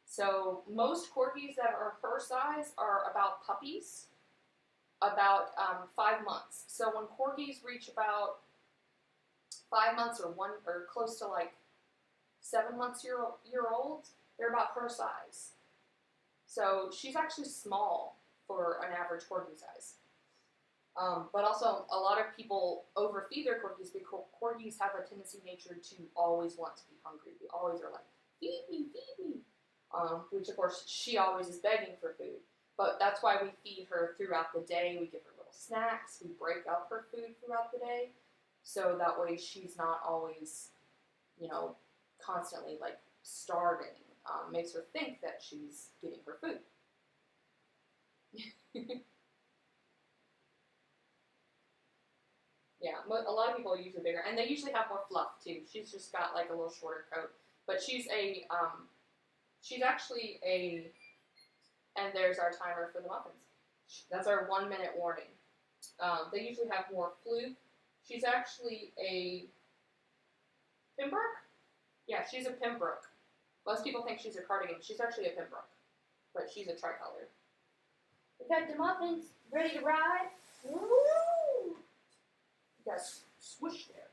So most corgis that are her size are about puppies, about 5 months. So when corgis reach about 5 months or close to like 7 months year old, they're about her size. So she's actually small for an average corgi size. But also, a lot of people overfeed their corgis because corgis have a tendency in nature to always want to be hungry. They always are like, feed me, feed me. Which, of course, she always is begging for food. But that's why we feed her throughout the day. We give her little snacks. We break up her food throughout the day. So that way she's not always, you know, constantly, like, starving. makes her think that she's getting her food. Yeah, a lot of people are usually bigger, and they usually have more fluff too. She's just got like a little shorter coat, but she's actually a, and there's our timer for the muffins. That's our 1 minute warning. They usually have more fluff. She's actually a Pembroke? Yeah, she's a Pembroke. Most people think she's a cardigan. She's actually a Pembroke, but she's a tricolor. We got the muffins ready to ride. Woo! You got swoosh there.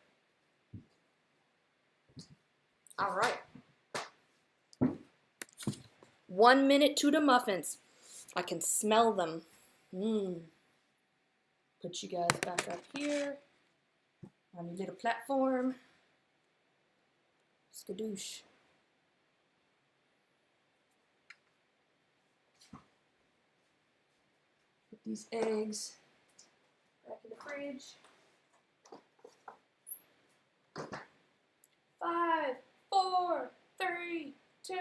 All right. 1 minute to the muffins. I can smell them. Put you guys back up here on your little platform. Skadoosh. Put these eggs back in the fridge. 5, 4, 3, 2.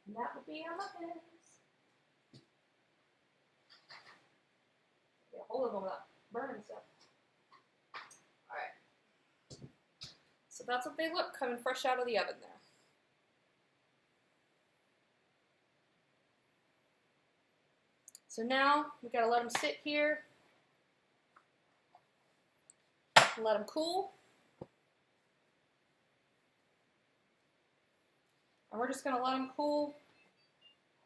And that will be our muffins. Get a hold of them without burning stuff. Alright. So that's what they look coming fresh out of the oven there. So now we gotta let them sit here. Let them cool. And we're just gonna let them cool.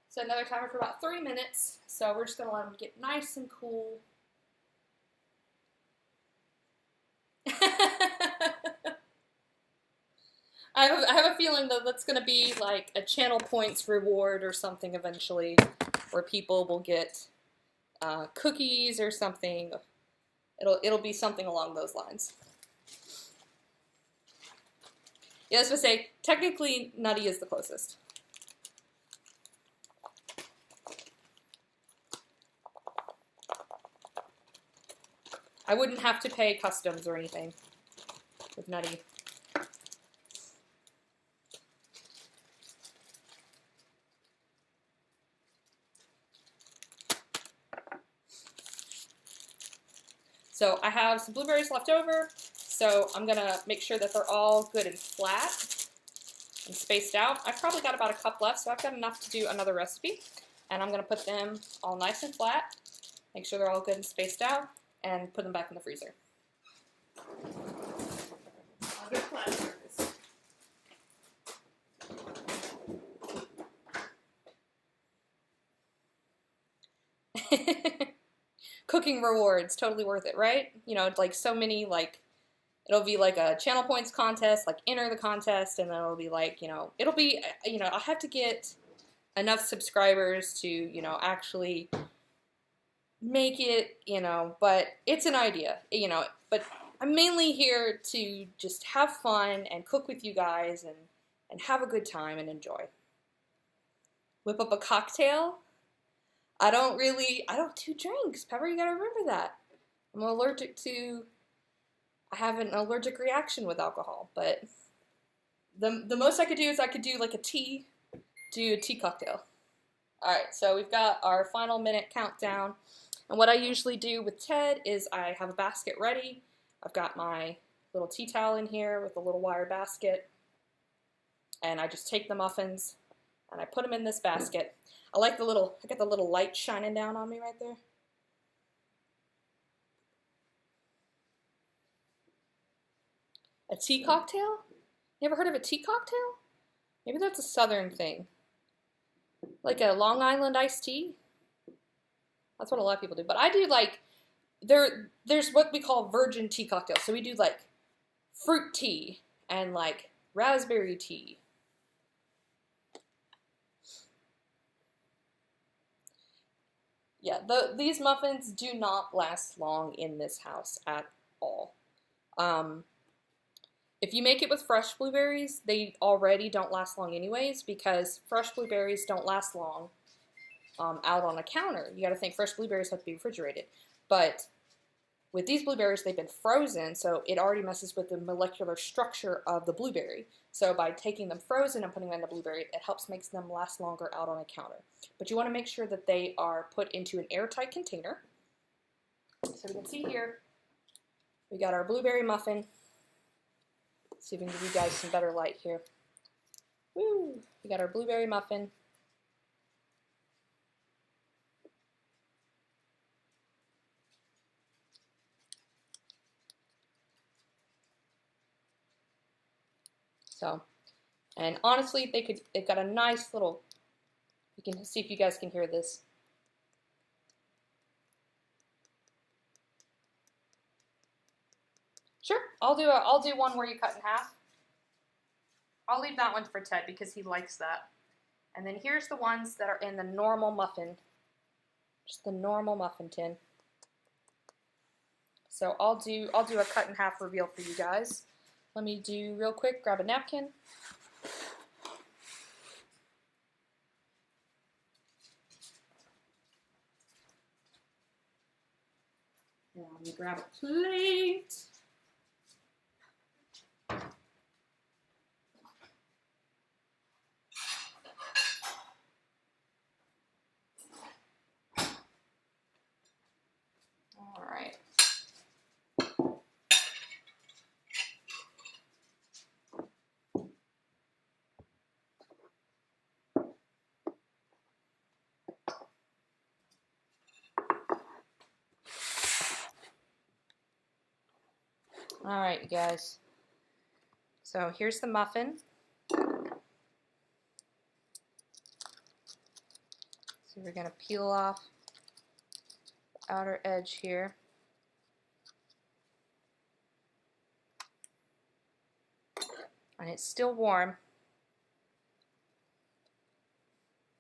Set another timer for about 3 minutes. So we're just gonna let them get nice and cool. I have a feeling that that's gonna be like a channel points reward or something eventually, where people will get cookies or something. It'll be something along those lines. Yeah, I was going to say, technically, Nutty is the closest. I wouldn't have to pay customs or anything with Nutty. So I have some blueberries left over. So I'm going to make sure that they're all good and flat and spaced out. I've probably got about a cup left, so I've got enough to do another recipe. And I'm going to put them all nice and flat, make sure they're all good and spaced out, and put them back in the freezer. I'll get flat surface. Cooking rewards, totally worth it, right? You know, like so many, like, it'll be like a channel points contest, like enter the contest, and then it'll be like, you know, it'll be, you know, I'll have to get enough subscribers to, you know, actually make it, you know, but it's an idea, you know, but I'm mainly here to just have fun and cook with you guys and have a good time and enjoy. Whip up a cocktail. I don't do drinks, Pepper, you gotta remember that. I'm allergic to, I have an allergic reaction with alcohol, but the most I could do is I could do like a tea, do a tea cocktail. Alright, so we've got our final minute countdown, and what I usually do with Ted is I have a basket ready. I've got my little tea towel in here with a little wire basket, and I just take the muffins and I put them in this basket. I got the little light shining down on me right there. A tea cocktail? You ever heard of a tea cocktail? Maybe that's a southern thing. Like a Long Island iced tea? That's what a lot of people do. But I do like, there's what we call virgin tea cocktails. So we do like fruit tea and like raspberry tea. Yeah, these muffins do not last long in this house at all. If you make it with fresh blueberries, they already don't last long anyways, because fresh blueberries don't last long out on a counter. You got to think fresh blueberries have to be refrigerated. But with these blueberries, they've been frozen, so it already messes with the molecular structure of the blueberry. So by taking them frozen and putting them in the blueberry, it helps make them last longer out on a counter. But you want to make sure that they are put into an airtight container. So we can see here, we got our blueberry muffin. Let's see if we can give you guys some better light here. Woo! We got our blueberry muffin. So, and honestly, they've got a nice little, you can see if you guys can hear this. Sure, I'll do one where you cut in half. I'll leave that one for Ted because he likes that. And then here's the ones that are in the normal muffin, just the normal muffin tin. So I'll do a cut in half reveal for you guys. Let me do real quick, grab a napkin. Now let me grab a plate. All right. All right, you guys. So here's the muffin. So we're going to peel off the outer edge here. And it's still warm.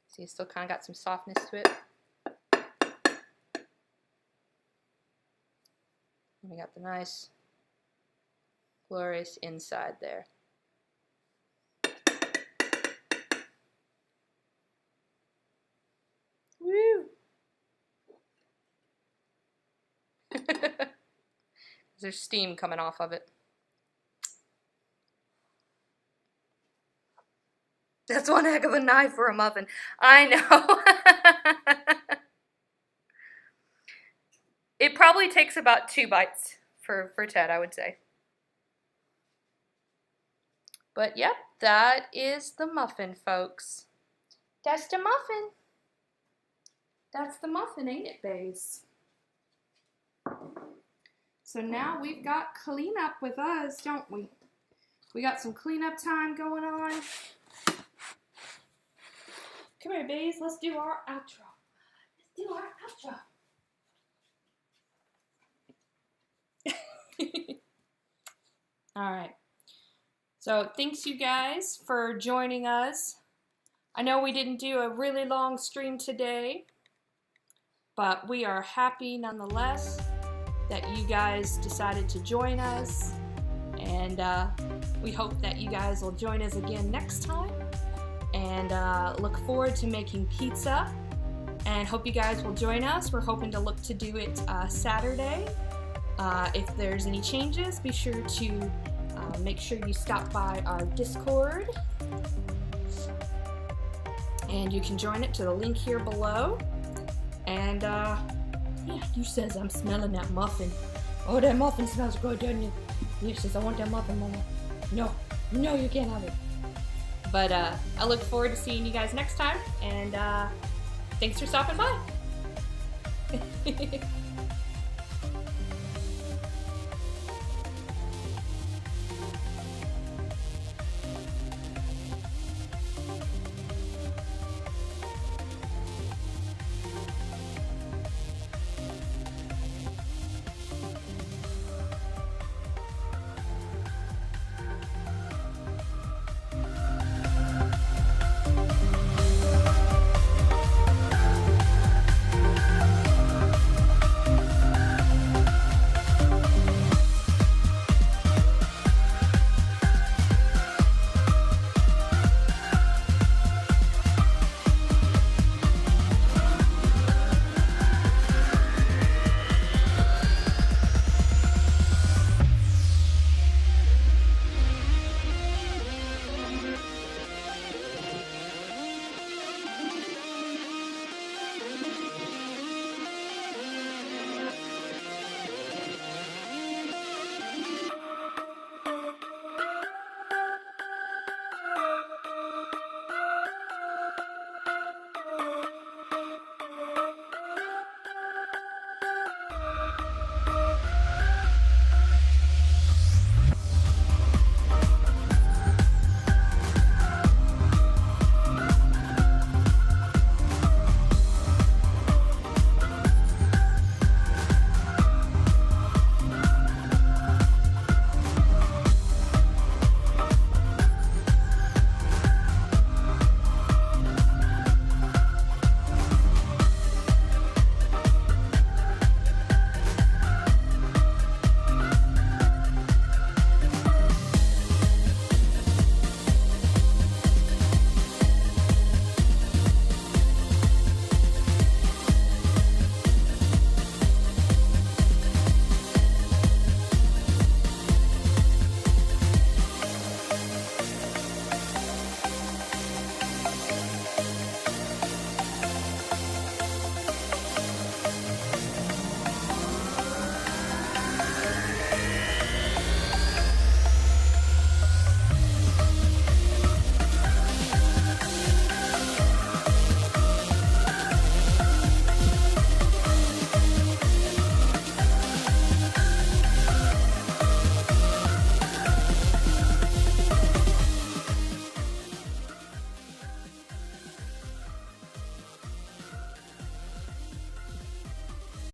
See, it's still kind of got some softness to it. And we got the nice glorious inside there. Woo! There's steam coming off of it. That's one heck of a knife for a muffin. I know. It probably takes about 2 bites for Ted, I would say. But yep, that is the muffin, folks. That's the muffin. That's the muffin, ain't it, babes? So now we've got cleanup with us, don't we? We got some cleanup time going on. Come here, babes. Let's do our outro. Let's do our outro. All right. So thanks you guys for joining us. I know we didn't do a really long stream today, but we are happy nonetheless that you guys decided to join us, and we hope that you guys will join us again next time, and look forward to making pizza, and hope you guys will join us. We're hoping to look to do it Saturday. If there's any changes, be sure to make sure you stop by our Discord, and you can join it to the link here below. And yeah, you says I'm smelling that muffin. Oh, that muffin smells good, doesn't it? You says I want that muffin, Mama. No, you can't have it. But I look forward to seeing you guys next time, and thanks for stopping by.